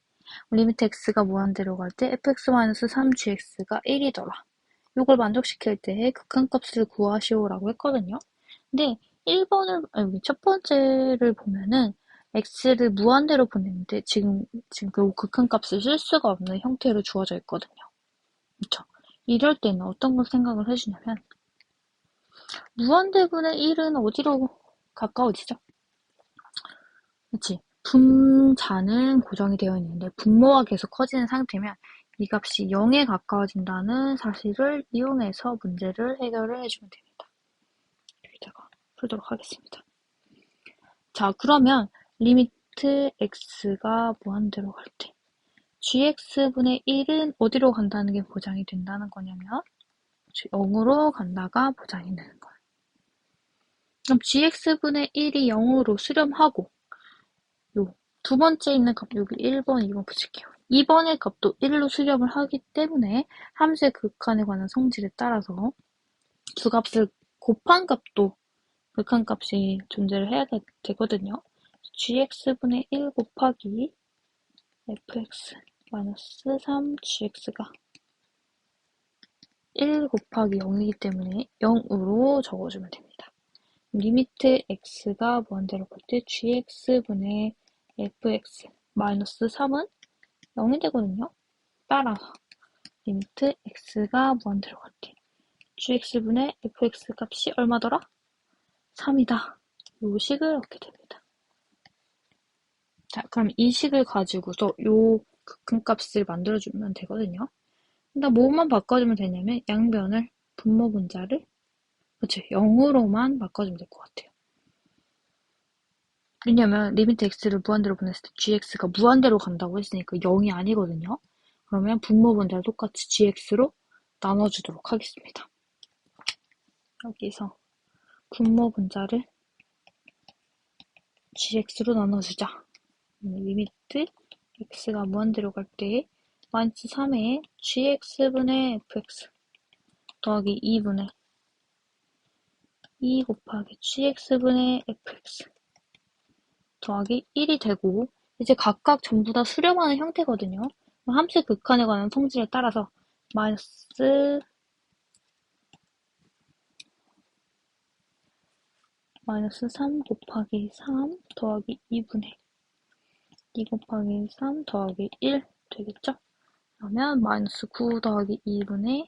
리미트 x가 무한대로 갈 때 fx-3gx가 1이더라. 이걸 만족시킬 때 극한값을 구하시오라고 했거든요. 근데 1번을, 아니, 첫 번째를 보면은 x를 무한대로 보냈는데 지금 그 극한값을 쓸 수가 없는 형태로 주어져 있거든요. 그쵸? 이럴 때는 어떤 걸 생각을 해주냐면 무한대분의 1은 어디로 가까워지죠? 그치? 분자는 고정이 되어 있는데 분모가 계속 커지는 상태면 이 값이 0에 가까워진다는 사실을 이용해서 문제를 해결을 해주면 됩니다. 여기다가 풀도록 하겠습니다. 자, 그러면 리미트 x가 무한대로 갈 때 gx분의 1은 어디로 간다는 게 보장이 된다는 거냐면 0으로 간다가 보장이 되는 거예요. 그럼 gx분의 1이 0으로 수렴하고 요 두 번째 있는 값 여기 1번, 2번 붙일게요. 2번의 값도 1로 수렴을 하기 때문에 함수의 극한에 관한 성질에 따라서 두 값을 곱한 값도 극한값이 존재를 해야 되거든요. gx분의 1 곱하기 fx 마이너스 3gx가 1 곱하기 0이기 때문에 0으로 적어주면 됩니다. 리미트 x가 무한대로 갈 때 gx분의 fx 마이너스 3은 0이 되거든요. 따라서 리미트 x가 무한대로 갈 때 gx분의 fx 값이 얼마더라? 3이다. 요 식을 얻게 됩니다. 자, 그럼 이 식을 가지고서 요 극한값을 만들어주면 되거든요. 일단 뭐만 바꿔주면 되냐면 양변을 분모 분자를 그치 0으로만 바꿔주면 될 것 같아요. 왜냐면 리미트 x를 무한대로 보냈을 때 gx가 무한대로 간다고 했으니까 0이 아니거든요. 그러면 분모 분자를 똑같이 gx로 나눠주도록 하겠습니다. 여기서 분모 분자를 gx로 나눠주자. 리미트 x가 무한대로 갈 때 마이너스 3에 gx분의 fx 더하기 2분의 2 곱하기 gx분의 fx 더하기 1이 되고 이제 각각 전부 다 수렴하는 형태거든요. 함수의 극한에 관한 성질에 따라서 마이너스 3 곱하기 3 더하기 2분의 2 곱하기 3 더하기 1 되겠죠? 그러면 마이너스 9 더하기 2분의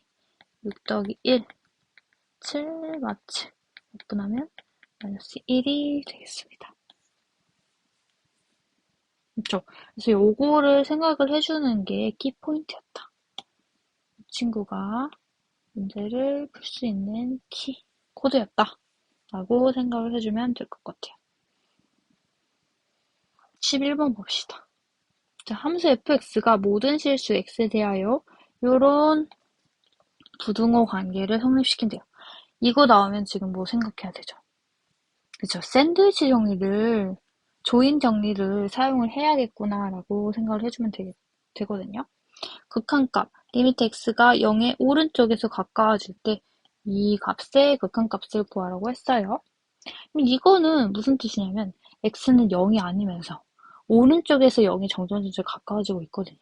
6 더하기 1 7 맞지? 분하면 마이너스 1이 되겠습니다. 그렇죠? 그래서 요거를 생각을 해주는 게 키포인트였다. 이 친구가 문제를 풀 수 있는 키, 코드였다. 라고 생각을 해주면 될 것 같아요. 11번 봅시다. 자, 함수 fx가 모든 실수 x에 대하여 요런 부등호 관계를 성립시킨대요. 이거 나오면 지금 뭐 생각해야 되죠? 그쵸? 샌드위치 정리를, 조인 정리를 사용을 해야겠구나라고 생각을 해주면 되거든요. 극한값, 리미트 x가 0의 오른쪽에서 가까워질 때 이 값의 극한값을 구하라고 했어요. 그럼 이거는 무슨 뜻이냐면 x는 0이 아니면서 오른쪽에서 0이 점점 가까워지고 있거든요.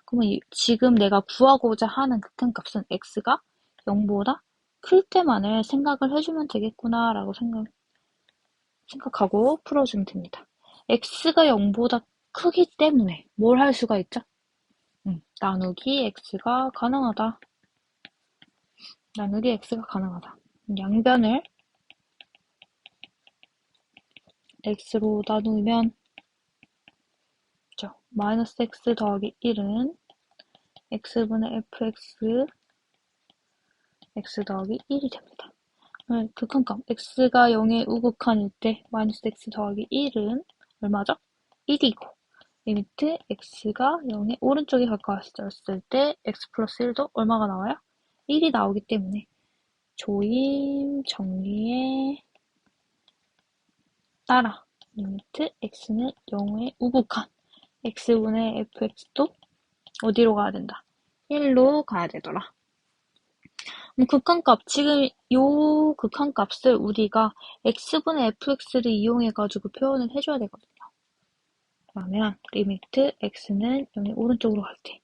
그러면 지금 내가 구하고자 하는 극한값은 x가 0보다 클 때만을 생각을 해주면 되겠구나라고 생각하고 풀어주면 됩니다. x가 0보다 크기 때문에 뭘 할 수가 있죠? 나누기 x가 가능하다. 나누기 x가 가능하다. 양변을 x로 나누면 마이너스 x 더하기 1은 x분의 fx x 더하기 1이 됩니다. 극한값 x가 0의 우극한일 때 마이너스 x 더하기 1은 얼마죠? 1이고 리미트 x가 0의 오른쪽에 가까웠을 때 x 플러스 1도 얼마가 나와요? 1이 나오기 때문에 조임 정리에 따라 리미트 x는 0의 우극한 x분의 fx도 어디로 가야 된다? 1로 가야 되더라. 극한값, 지금 요 극한값을 우리가 x분의 fx를 이용해가지고 표현을 해줘야 되거든요. 그러면 리미트 x는 여기 오른쪽으로 갈 때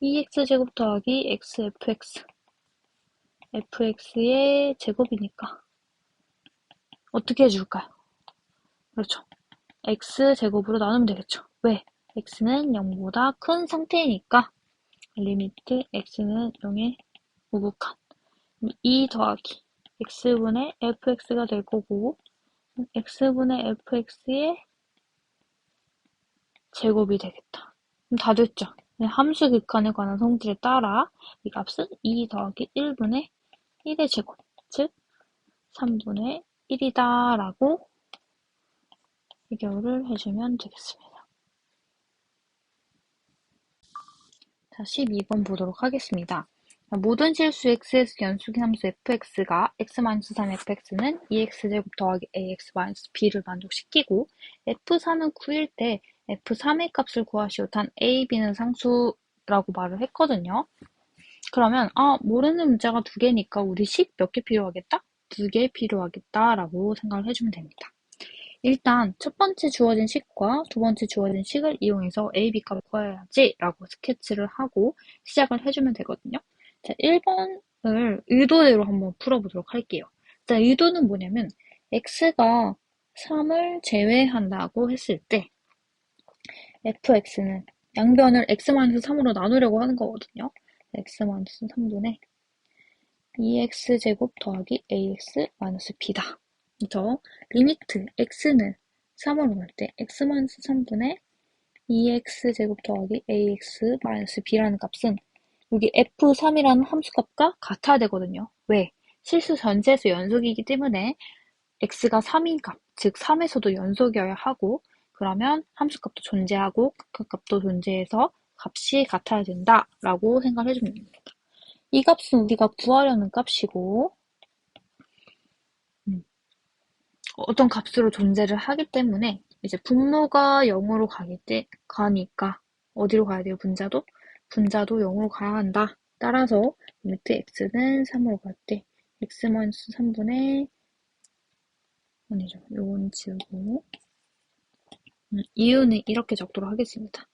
2x제곱 더하기 xfx fx의 제곱이니까 어떻게 해줄까요? 그렇죠. x제곱으로 나누면 되겠죠. 왜? x는 0보다 큰 상태이니까 리미트 x는 0의 우극한 2 더하기 x분의 fx가 될 거고 x분의 fx의 제곱이 되겠다. 그럼 다 됐죠? 함수 극한에 관한 성질에 따라 이 값은 2 더하기 1분의 1의 제곱, 즉 3분의 1이다 라고 해결을 해주면 되겠습니다. 자, 12번 보도록 하겠습니다. 모든 실수 x에서 연속인 함수 fx가 x-3fx는 2x제곱 더하기 ax-b를 만족시키고 f3은 9일 때 f3의 값을 구하시오. 단 a, b는 상수라고 말을 했거든요. 그러면 모르는 문자가 2개니까 우리 식 몇 개 필요하겠다? 2개 필요하겠다라고 생각을 해주면 됩니다. 일단 첫 번째 주어진 식과 두 번째 주어진 식을 이용해서 a, b 값을 구해야지 라고 스케치를 하고 시작을 해주면 되거든요. 자, 1번을 의도대로 한번 풀어보도록 할게요. 자, 의도는 뭐냐면 x가 3을 제외한다고 했을 때 fx는 양변을 x-3으로 나누려고 하는 거거든요. x-3분의 2x제곱 더하기 ax-b다. 그래서 리미트 x는 3으로 갈 때 x-3분의 2x제곱 더하기 ax-b라는 값은 여기 f3이라는 함수값과 같아야 되거든요. 왜? 실수 전체에서 연속이기 때문에 x가 3인 값, 즉 3에서도 연속이어야 하고 그러면 함수값도 존재하고 극한값도 존재해서 값이 같아야 된다라고 생각을 해주면 됩니다. 이 값은 우리가 구하려는 값이고 어떤 값으로 존재를 하기 때문에 이제 분모가 0으로 가니까 어디로 가야 돼요? 분자도 0으로 가야 한다. 따라서 리미트 x는 3으로 갈 때 x-3분의 아니죠. 요건 지우고 이유는 이렇게 적도록 하겠습니다.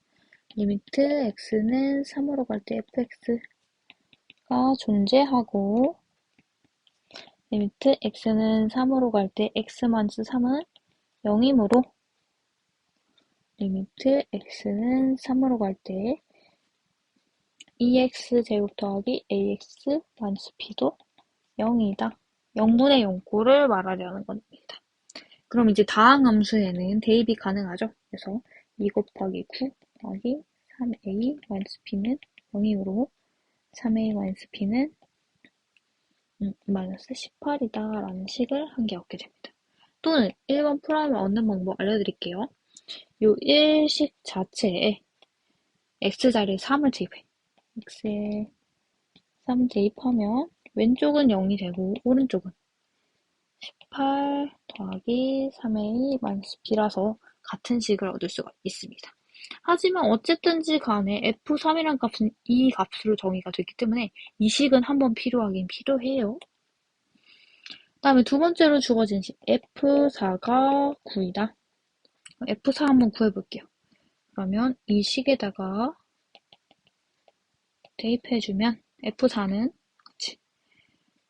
리미트 x는 3으로 갈 때 fx가 존재하고 리미트 x는 3으로 갈 때 x-3은 0이므로 리미트 x는 3으로 갈 때 2x제곱 더하기 ax-b도 0이다. 0분의 0꼴을 말하려는 겁니다. 그럼 이제 다항함수에는 대입이 가능하죠. 그래서 2 곱하기 9 더하기 3a-b는 0이므로 3a-b는 마이너스 18이다 라는 식을 한 개 얻게 됩니다. 또는 1번 풀어하면 얻는 방법 알려드릴게요. 요 1식 자체에 x자리에 3을 대입해. x에 3 대입하면 왼쪽은 0이 되고 오른쪽은 18 더하기 3a-b라서 같은 식을 얻을 수가 있습니다. 하지만 어쨌든지 간에 f3이란 값은 이 값으로 정의가 되기 때문에 이 식은 한번 필요하긴 필요해요. 다음에 두 번째로 주어진 식 f4가 9이다. f4 한번 구해볼게요. 그러면 이 식에다가 대입해주면 f4는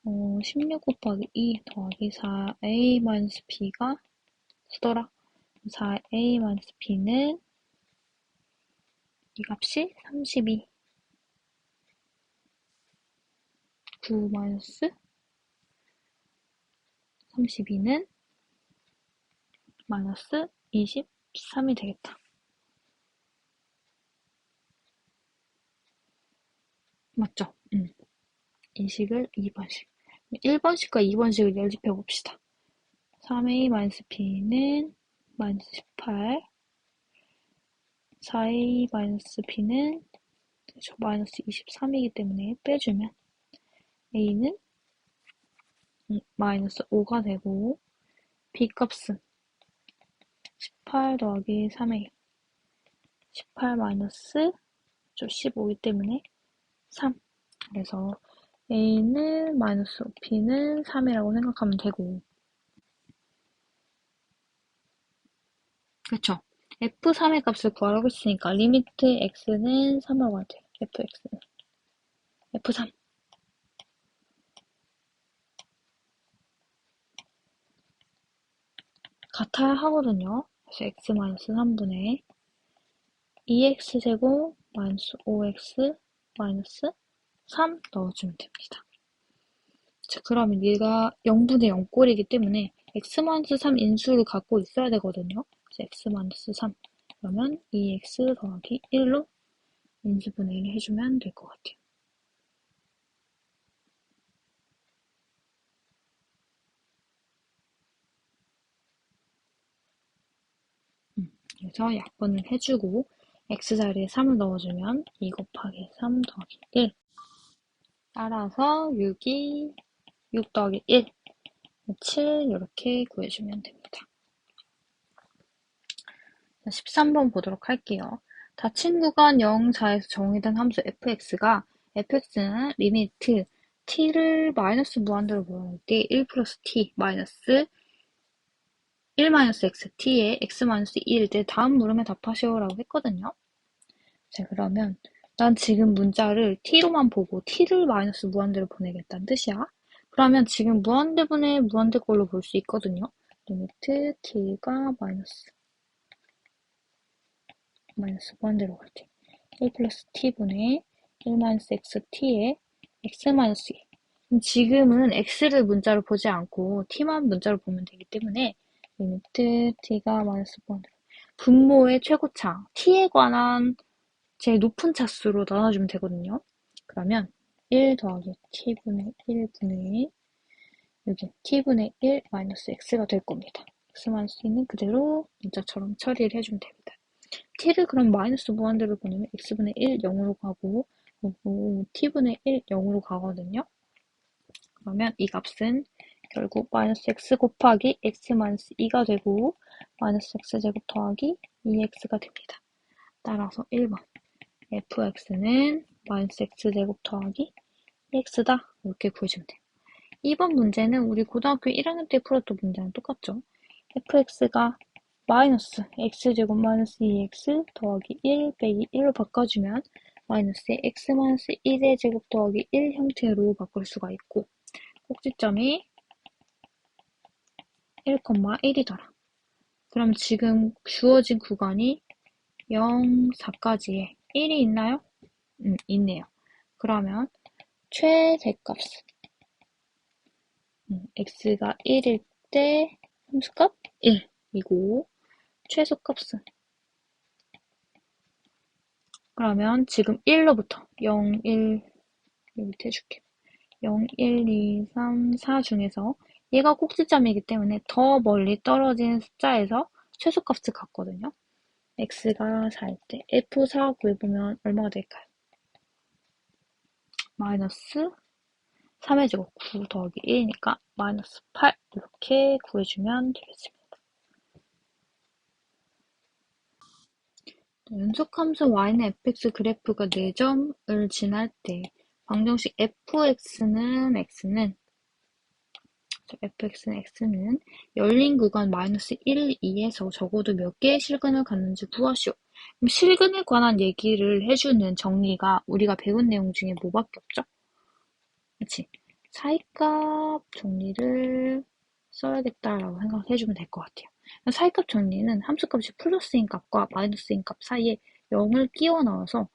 16 곱하기 2 더하기 4a-b가 9더라. 4a-b는 이 값이 32. 9 마이너스 32는 마이너스 23이 되겠다. 맞죠? 이 식을 2번식. 1번식과 2번식을 연습해 봅시다. 3a-b는 마이너스 18, 4a-b는 마이너스 23이기 때문에 빼주면 a는 마이너스 5가 되고 b 값은 18 더하기 3a 18 마이너스 15이기 때문에 3. 그래서 a는 마이너스 5, b는 3이라고 생각하면 되고 그쵸? f3의 값을 구하라고 했으니까 리미트 x는 3으로 가야 돼요. fx는 f3 같아야 하거든요. 그래서 x-3분의 2x제곱 마이너스 5x 마이너스 3 넣어주면 됩니다. 자, 그러면 얘가 0분의 0꼴이기 때문에 x-3 인수를 갖고 있어야 되거든요. 그래서 x-3 그러면 2x 더하기 1로 인수분해 1 해주면 될 것 같아요. 그래서 약분을 해주고 x자리에 3을 넣어주면 2 곱하기 3 더하기 1 따라서 6 더하기 1 7 이렇게 구해주면 됩니다. 13번 보도록 할게요. 닫힌 구간 0, 4에서 정의된 함수 fx는 리미트 t를 마이너스 무한대로 보낼 때 1 플러스 t 마이너스 1 마이너스 x t에 x 마이너스 2일 때 다음 물음에 답하시오라고 했거든요. 자, 그러면 난 지금 문자를 t로만 보고 t를 마이너스 무한대로 보내겠다는 뜻이야. 그러면 지금 무한대분의 무한대 걸로 볼 수 있거든요. 리미트 t가 마이너스 무한대로 갈 때 1 플러스 t분의 1 마이너스 x t에 x 마이너스 2. 그럼 지금은 x를 문자로 보지 않고 t만 문자로 보면 되기 때문에 리미트 t가 마이너스 무한대로 분모의 최고차 t에 관한 제일 높은 차수로 나눠주면 되거든요. 그러면 1 더하기 t분의 1분의 여기 t분의 1 마이너스 x가 될 겁니다. x 마이너스 2는 그대로 문자처럼 처리를 해주면 됩니다. t를 그럼 마이너스 무한대로 보내면 x분의 1 0으로 가고 그리고 t분의 1 0으로 가거든요. 그러면 이 값은 결국 마이너스 x 곱하기 x 마이너스 2가 되고 마이너스 x제곱 더하기 2x가 됩니다. 따라서 1번 fx는 마이너스 x제곱 더하기 2x다. 이렇게 구해주면 돼요. 2번 문제는 우리 고등학교 1학년 때 풀었던 문제랑 똑같죠. fx가 마이너스 x제곱 마이너스 2x 더하기 1 빼기 1로 바꿔주면 마이너스의 x 마이너스 1의 제곱 더하기 1 형태로 바꿀 수가 있고 꼭지점이 1,1이더라. 그럼 지금 주어진 구간이 0, 4까지에 1이 있나요? 있네요. 그러면 최대값은 x가 1일 때 함수값 1이고 최소값은 그러면 지금 1로부터 0, 1 여기 밑에 해줄게. 0, 1, 2, 3, 4 중에서 얘가 꼭지점이기 때문에 더 멀리 떨어진 숫자에서 최소값을 갖거든요. x가 4일 때 f4 구해보면 얼마가 될까요? 마이너스 3의 제곱 9 더하기 1이니까 마이너스 8 이렇게 구해주면 되겠습니다. 연속함수 y는 fx 그래프가 4점을 지날 때 방정식 fx는 열린 구간 마이너스 1, 2에서 적어도 몇 개의 실근을 갖는지 구하시오. 그럼 실근에 관한 얘기를 해주는 정리가 우리가 배운 내용 중에 뭐밖에 없죠? 그치? 사이값 정리를 써야겠다라고 생각해주면 될 것 같아요. 사이값 정리는 함수값이 플러스인 값과 마이너스인 값 사이에 0을 끼워 넣어서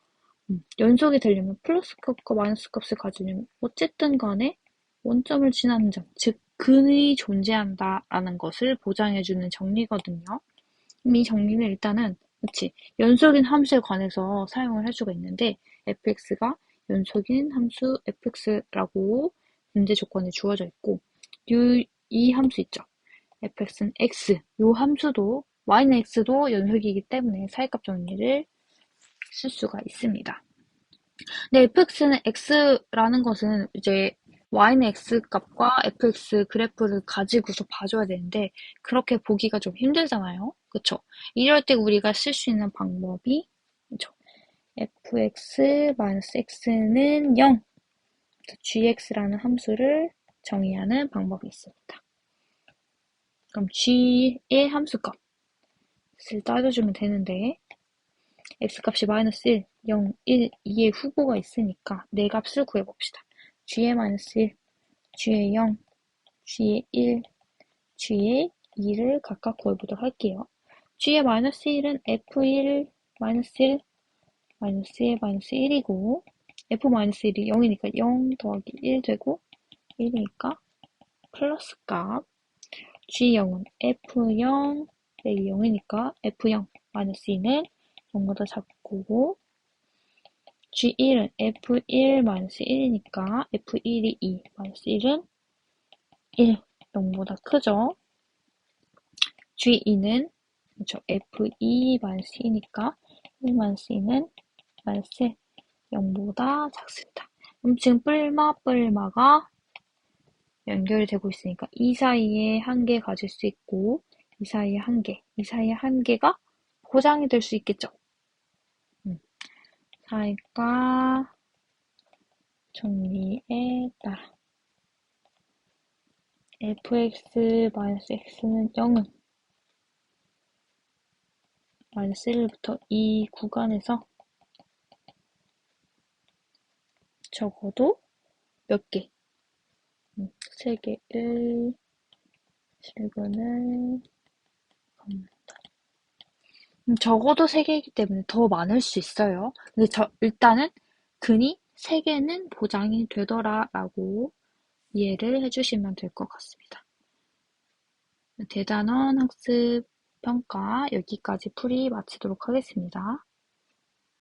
연속이 되려면 플러스 값과 마이너스 값을 가지려면 어쨌든 간에 원점을 지나는 점, 즉 근이 존재한다라는 것을 보장해주는 정리거든요. 이 정리는 일단은 그치 연속인 함수에 관해서 사용을 할 수가 있는데 fx가 연속인 함수 fx라고 문제 조건에 주어져 있고 이 함수 있죠. fx는 x, 요 함수도 y는 x도 연속이기 때문에 사이값 정리를 쓸 수가 있습니다. 근데 fx는 x라는 것은 이제 y는 x 값과 fx 그래프를 가지고서 봐줘야 되는데 그렇게 보기가 좀 힘들잖아요. 그쵸? 이럴 때 우리가 쓸 수 있는 방법이 그쵸? fx-x는 0 gx라는 함수를 정의하는 방법이 있습니다. 그럼 g의 함수값을 따져주면 되는데 x값이 마이너스 1, 0, 1, 2의 후보가 있으니까 네 값을 구해봅시다. g의 마이너스 1, g의 0, g의 1, g의 2를 각각 구해보도록 할게요. g의 마이너스 1은 f1 마이너스 1, 마이너스 1, 마이너스 1이고 f 마이너스 1이 0이니까 0 더하기 1 되고 1이니까 플러스 값. G0은 F0 빼기 0이니까 F0 마이너스 2는 0보다 작고, G1은 F1 마이너스 1이니까 F1이 2 마이너스 1은 1, 0보다 크죠. G2는 그렇죠. F2 마이너스 2니까 1 마이너스 2는 마이너스 0보다 작습니다. 그럼 지금 뿔마가 연결이 되고 있으니까 이 사이에 한 개 가질 수 있고 이 사이에 한 개, 이 사이에 한 개가 고장이 될 수 있겠죠. 사이가 정리에 따라 fx-x는 0은 마이너스 1부터 이 구간에서 적어도 몇 개? 3개의 실근을 걷는다. 적어도 3개이기 때문에 더 많을 수 있어요. 근데 일단은 근이 3개는 보장이 되더라 라고 이해를 해주시면 될 것 같습니다. 대단원 학습 평가 여기까지 풀이 마치도록 하겠습니다.